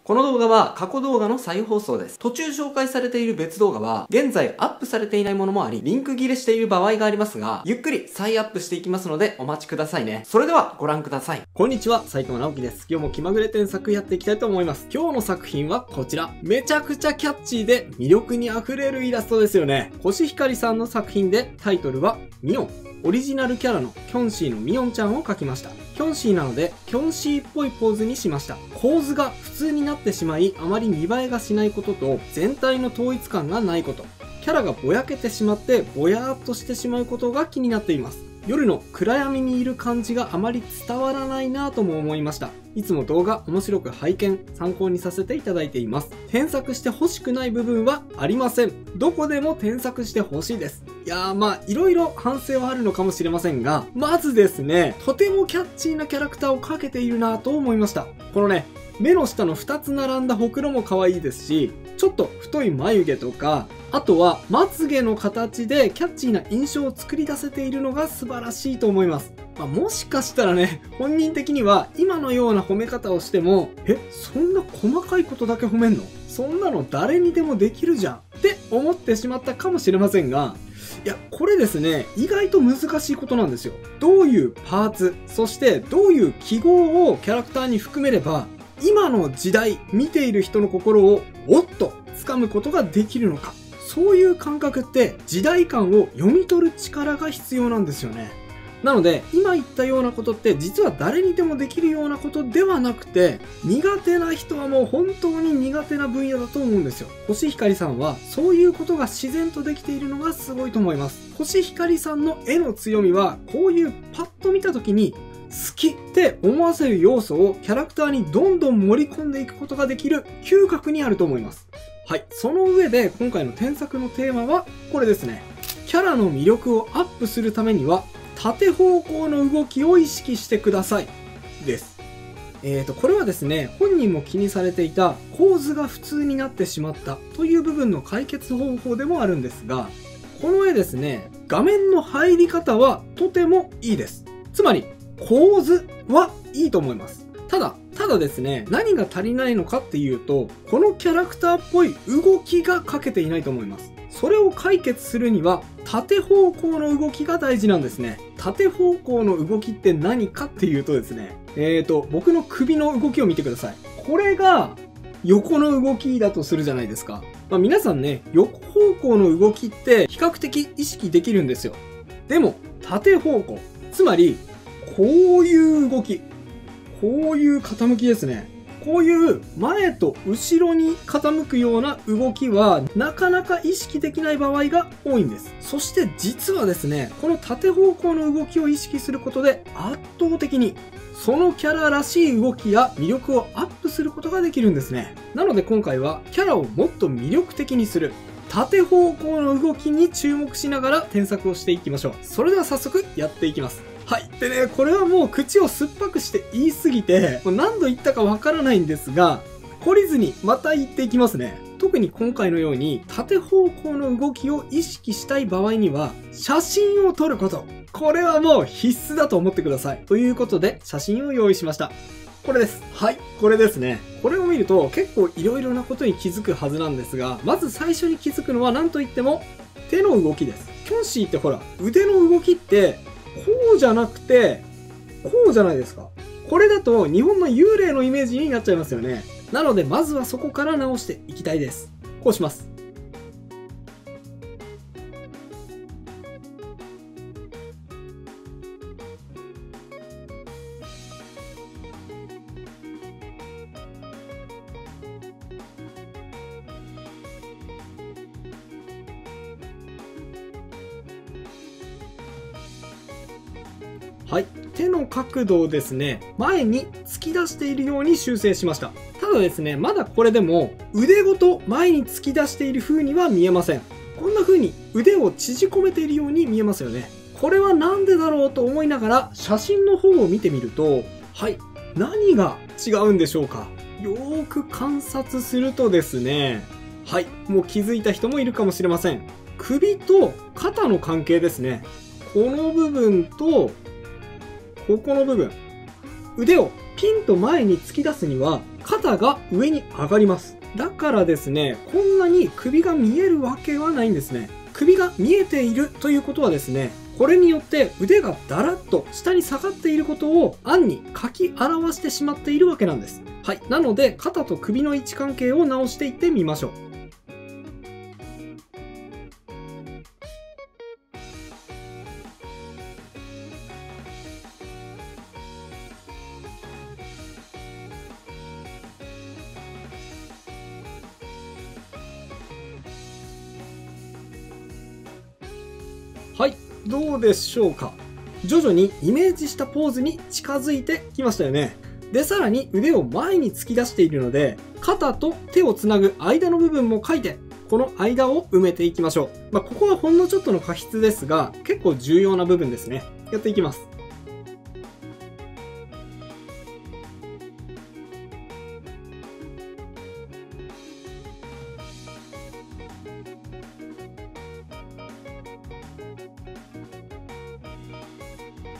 この動画は過去動画の再放送です。途中紹介されている別動画は、現在アップされていないものもあり、リンク切れしている場合がありますが、ゆっくり再アップしていきますので、お待ちくださいね。それではご覧ください。こんにちは、斉藤直樹です。今日も気まぐれ添削やっていきたいと思います。今日の作品はこちら。めちゃくちゃキャッチーで魅力に溢れるイラストですよね。コシヒカリさんの作品で、タイトルはミオン。オリジナルキャラのキョンシーのミオンちゃんを描きました。キョンシーなので、キョンシーっぽいポーズにしました。構図が普通になってしまい、あまり見栄えがしないことと、全体の統一感がないこと。キャラがぼやけてしまって、ぼやーっとしてしまうことが気になっています。夜の暗闇にいる感じがあまり伝わらないなぁとも思いました。いつも動画面白く拝見、参考にさせていただいています。添削して欲しくない部分はありません。どこでも添削して欲しいです。いやーいろいろ反省はあるのかもしれませんが、まずですね、とてもキャッチーなキャラクターを描けているなぁと思いました。このね、目の下の2つ並んだほくろも可愛いですし、ちょっと太い眉毛とか、あとはまつげの形でキャッチーな印象を作り出せているのが素晴らしいと思います。もしかしたらね、本人的には今のような褒め方をしても、そんな細かいことだけ褒めんの？そんなの誰にでもできるじゃんって思ってしまったかもしれませんが、いや、これですね、意外と難しいことなんですよ。どういうパーツ、そしてどういう記号をキャラクターに含めれば、今の時代、見ている人の心をおっと掴むことができるのか。そういう感覚って時代感を読み取る力が必要なんですよね。なので、今言ったようなことって実は誰にでもできるようなことではなくて、苦手な人はもう本当に苦手な分野だと思うんですよ。コシヒカリさんはそういうことが自然とできているのがすごいと思います。コシヒカリさんの絵の強みは、こういうパッと見た時に好きって思わせる要素をキャラクターにどんどん盛り込んでいくことができる嗅覚にあると思います。はい。その上で今回の添削のテーマはこれですね。キャラの魅力をアップするためには縦方向の動きを意識してください。です。これはですね、本人も気にされていた構図が普通になってしまったという部分の解決方法でもあるんですが、この絵ですね、画面の入り方はとてもいいです。つまり、構図はいいと思います。ただですね、何が足りないのかっていうと、このキャラクターっぽい動きが描けていないと思います。それを解決するには、縦方向の動きが大事なんですね。縦方向の動きって何かっていうとですね、僕の首の動きを見てください。これが横の動きだとするじゃないですか。皆さんね、横方向の動きって比較的意識できるんですよ。でも、縦方向。つまり、こういう動き。こういう傾きですね。こういう前と後ろに傾くような動きはなかなか意識できない場合が多いんです。そして実はですね、この縦方向の動きを意識することで圧倒的にそのキャラらしい動きや魅力をアップすることができるんですね。なので今回はキャラをもっと魅力的にする縦方向の動きに注目しながら添削をしていきましょう。それでは早速やっていきます。はい。でね、これはもう口を酸っぱくして言いすぎて、もう何度言ったかわからないんですが、懲りずにまた言っていきますね。特に今回のように縦方向の動きを意識したい場合には、写真を撮ること。これはもう必須だと思ってください。ということで、写真を用意しました。これです。はい。これですね。これを見ると結構いろいろなことに気づくはずなんですが、まず最初に気づくのは何と言っても手の動きです。キョンシーってほら、腕の動きって、こうじゃなくて、こうじゃないですか。これだと日本の幽霊のイメージになっちゃいますよね。なのでまずはそこから直していきたいです。こうします。はい。手の角度をですね、前に突き出しているように修正しました。ただですね、まだこれでも腕ごと前に突き出している風には見えません。こんな風に腕を縮こめているように見えますよね。これはなんでだろうと思いながら写真の方を見てみると、はい。何が違うんでしょうか。よーく観察するとですね、はい。もう気づいた人もいるかもしれません。首と肩の関係ですね。この部分と、ここの部分。腕をピンと前に突き出すには、肩が上に上がります。だからですね、こんなに首が見えるわけはないんですね。首が見えているということはですね、これによって腕がだらっと下に下がっていることを暗に書き表してしまっているわけなんです。はい。なので、肩と首の位置関係を直していってみましょう。はい、どうでしょうか。徐々にイメージしたポーズに近づいてきましたよね。で、さらに腕を前に突き出しているので、肩と手をつなぐ間の部分も書いて、この間を埋めていきましょう。ここはほんのちょっとの過失ですが、結構重要な部分ですね。やっていきます。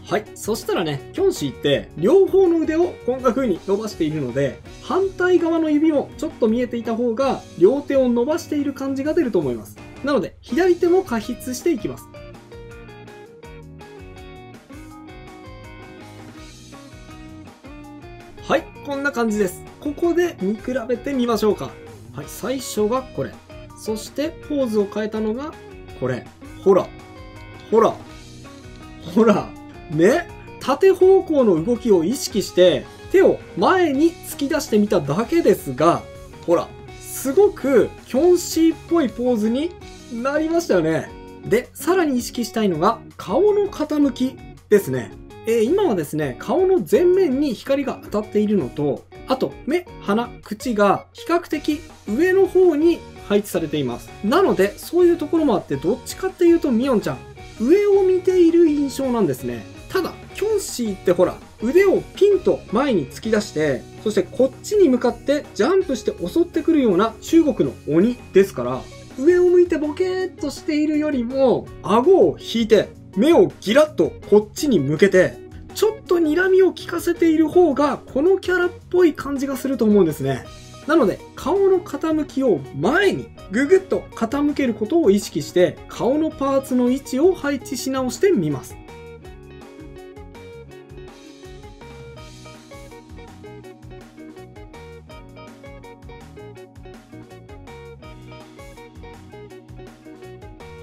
はい。そしたらね、キョンシーって両方の腕をこんな風に伸ばしているので、反対側の指もちょっと見えていた方が両手を伸ばしている感じが出ると思います。なので、左手も加筆していきます。はい。こんな感じです。ここで見比べてみましょうか。はい。最初がこれ。そしてポーズを変えたのがこれ。ほら。ほら。ほら。ね、縦方向の動きを意識して手を前に突き出してみただけですが、ほら、すごくキョンシーっぽいポーズになりましたよね。で、さらに意識したいのが顔の傾きですね。今はですね、顔の前面に光が当たっているのと、あと目、鼻、口が比較的上の方に配置されています。なので、そういうところもあって、どっちかっていうとミヨンちゃん、上を見ている印象なんですね。ただ、キョンシーってほら、腕をピンと前に突き出して、そしてこっちに向かってジャンプして襲ってくるような中国の鬼ですから、上を向いてボケーっとしているよりも、顎を引いて、目をギラッとこっちに向けて、ちょっと睨みを利かせている方が、このキャラっぽい感じがすると思うんですね。なので、顔の傾きを前にぐぐっと傾けることを意識して、顔のパーツの位置を配置し直してみます。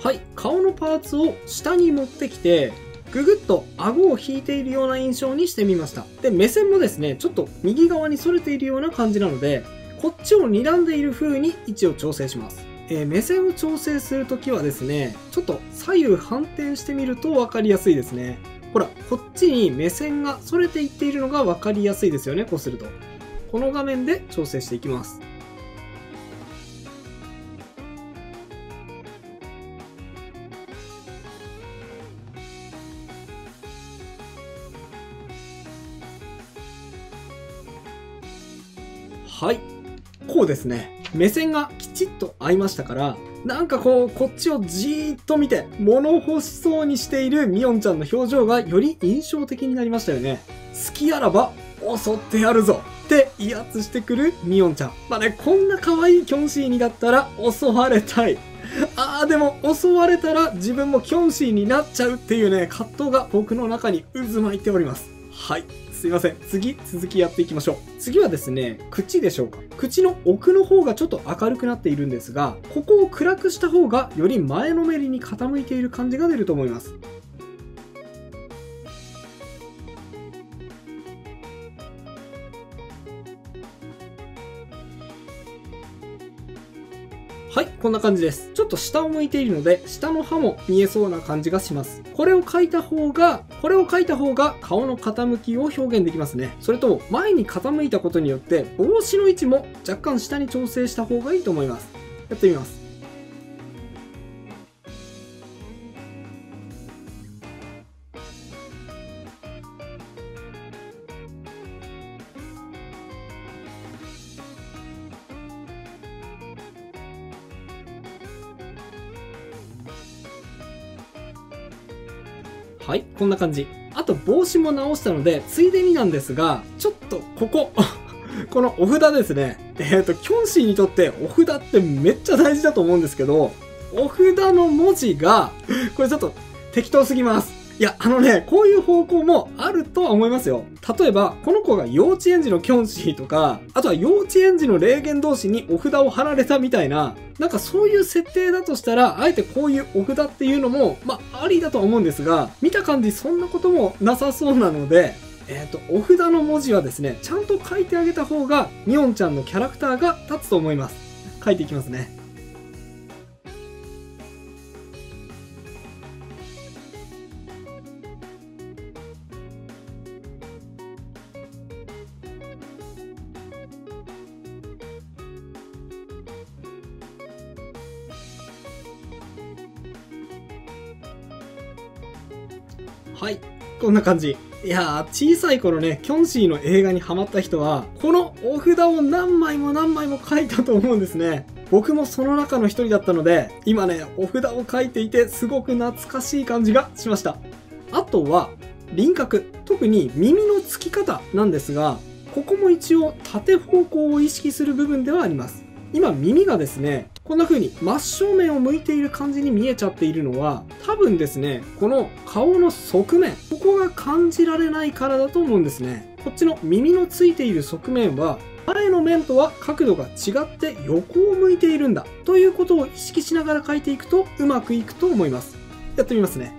はい、顔のパーツを下に持ってきて、ぐぐっと顎を引いているような印象にしてみました。で、目線もですね、ちょっと右側に反れているような感じなので、こっちを睨んでいる風に位置を調整します。目線を調整するときはですね、ちょっと左右反転してみると分かりやすいですね。ほら、こっちに目線が反れていっているのが分かりやすいですよね、こうすると。この画面で調整していきます。はい。こうですね。目線がきちっと合いましたから、なんかこっちをじーっと見て、物欲しそうにしているミヨンちゃんの表情がより印象的になりましたよね。好きあらば、襲ってやるぞって威圧してくるミヨンちゃん。こんな可愛いキョンシーにだったら襲われたい。でも襲われたら自分もキョンシーになっちゃうっていうね、葛藤が僕の中に渦巻いております。はい。すいません。続きやっていきましょう。次はですね、口でしょうか。口の奥の方がちょっと明るくなっているんですが、ここを暗くした方がより前のめりに傾いている感じが出ると思います。はい、こんな感じです。ちょっと下を向いているので、下の歯も見えそうな感じがします。これを描いた方が顔の傾きを表現できますね。それと、前に傾いたことによって、帽子の位置も若干下に調整した方がいいと思います。やってみます。はい、こんな感じ。あと帽子も直したので、ついでになんですが、ちょっとここ、このお札ですね。キョンシーにとってお札ってめっちゃ大事だと思うんですけど、お札の文字が、これちょっと適当すぎます。いや、こういう方向もあるとは思いますよ。例えば、この子が幼稚園児のキョンシーとか、あとは幼稚園児の霊言同士にお札を貼られたみたいな、なんかそういう設定だとしたら、あえてこういうお札っていうのも、ありだとは思うんですが、見た感じそんなこともなさそうなので、お札の文字はですね、ちゃんと書いてあげた方が、みおんちゃんのキャラクターが立つと思います。書いていきますね。はい。こんな感じ。いやー、小さい頃ね、キョンシーの映画にハマった人は、このお札を何枚も何枚も書いたと思うんですね。僕もその中の一人だったので、今ね、お札を書いていて、すごく懐かしい感じがしました。あとは、輪郭。特に耳のつき方なんですが、ここも一応縦方向を意識する部分ではあります。今耳がですね、こんな風に真正面を向いている感じに見えちゃっているのは、多分ですね、この顔の側面、ここが感じられないからだと思うんですね。こっちの耳のついている側面は、前の面とは角度が違って横を向いているんだということを意識しながら描いていくとうまくいくと思います。やってみますね。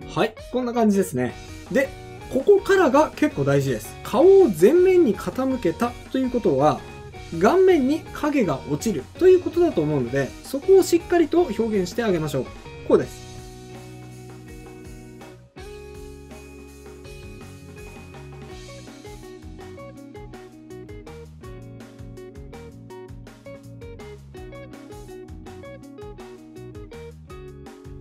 はい、こんな感じですね。で、ここからが結構大事です。顔を前面に傾けたということは、顔面に影が落ちるということだと思うので、そこをしっかりと表現してあげましょう。こうです。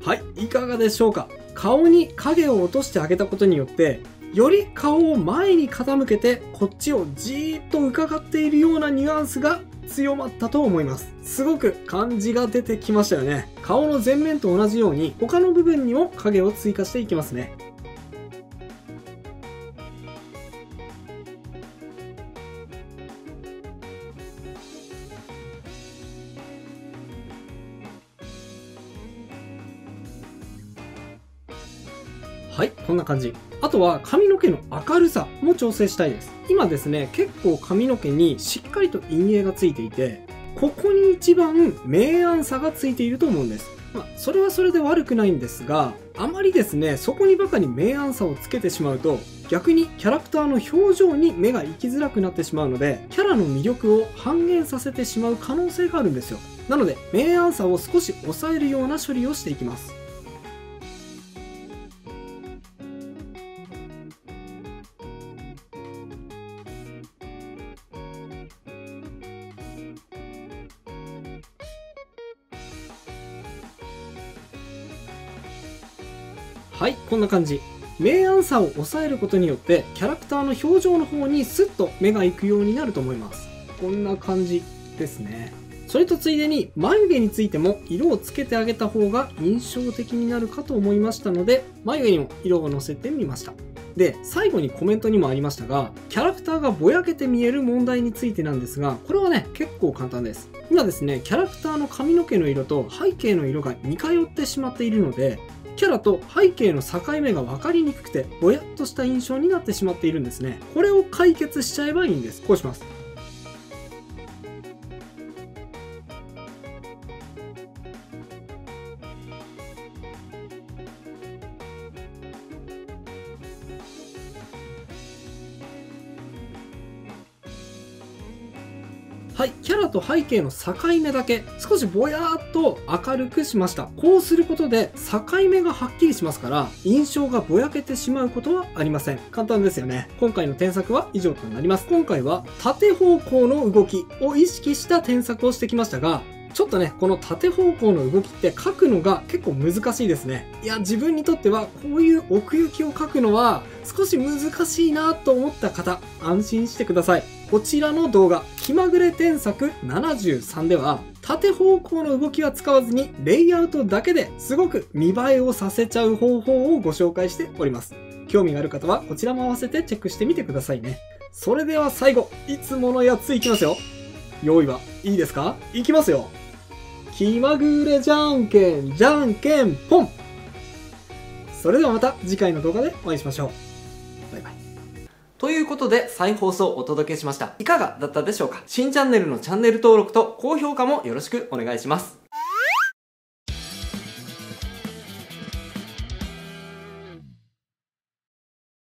はい、いかがでしょうか。顔に影を落としてあげたことによって、より顔を前に傾けてこっちをじーっと伺っているようなニュアンスが強まったと思います。すごく感じが出てきましたよね。顔の前面と同じように他の部分にも影を追加していきますね。はい、こんな感じ。あとは髪の毛の明るさも調整したいです。今ですね、結構髪の毛にしっかりと陰影がついていて、ここに一番明暗さがついていると思うんです。それはそれで悪くないんですが、あまりですね、そこにばかり明暗さをつけてしまうと、逆にキャラクターの表情に目が行きづらくなってしまうので、キャラの魅力を半減させてしまう可能性があるんですよ。なので、明暗さを少し抑えるような処理をしていきます。はい、こんな感じ。明暗さを抑えることによって、キャラクターの表情の方にスッと目が行くようになると思います。こんな感じですね。それとついでに、眉毛についても色をつけてあげた方が印象的になるかと思いましたので、眉毛にも色をのせてみました。で、最後にコメントにもありましたが、キャラクターがぼやけて見える問題についてなんですが、これはね、結構簡単です。今ですね、キャラクターの髪の毛の色と背景の色が似通ってしまっているので、キャラと背景の境目が分かりにくくて、ぼやっとした印象になってしまっているんですね。これを解決しちゃえばいいんです。こうします。はい、キャラと背景の境目だけ少しぼやーっと明るくしました。こうすることで境目がはっきりしますから、印象がぼやけてしまうことはありません。簡単ですよね。今回の添削は以上となります。今回は縦方向の動きを意識した添削をしてきましたが、ちょっとね、この縦方向の動きって書くのが結構難しいですね。いや、自分にとってはこういう奥行きを書くのは少し難しいなと思った方、安心してください。こちらの動画、気まぐれ添削73では、縦方向の動きは使わずにレイアウトだけですごく見栄えをさせちゃう方法をご紹介しております。興味がある方はこちらも合わせてチェックしてみてくださいね。それでは最後、いつものやついきますよ。用意はいいですか？いきますよ。気まぐれじゃんけん、じゃんけんぽん。それではまた次回の動画でお会いしましょう。バイバイ。ということで再放送をお届けしました。いかがだったでしょうか？新チャンネルのチャンネル登録と高評価もよろしくお願いします。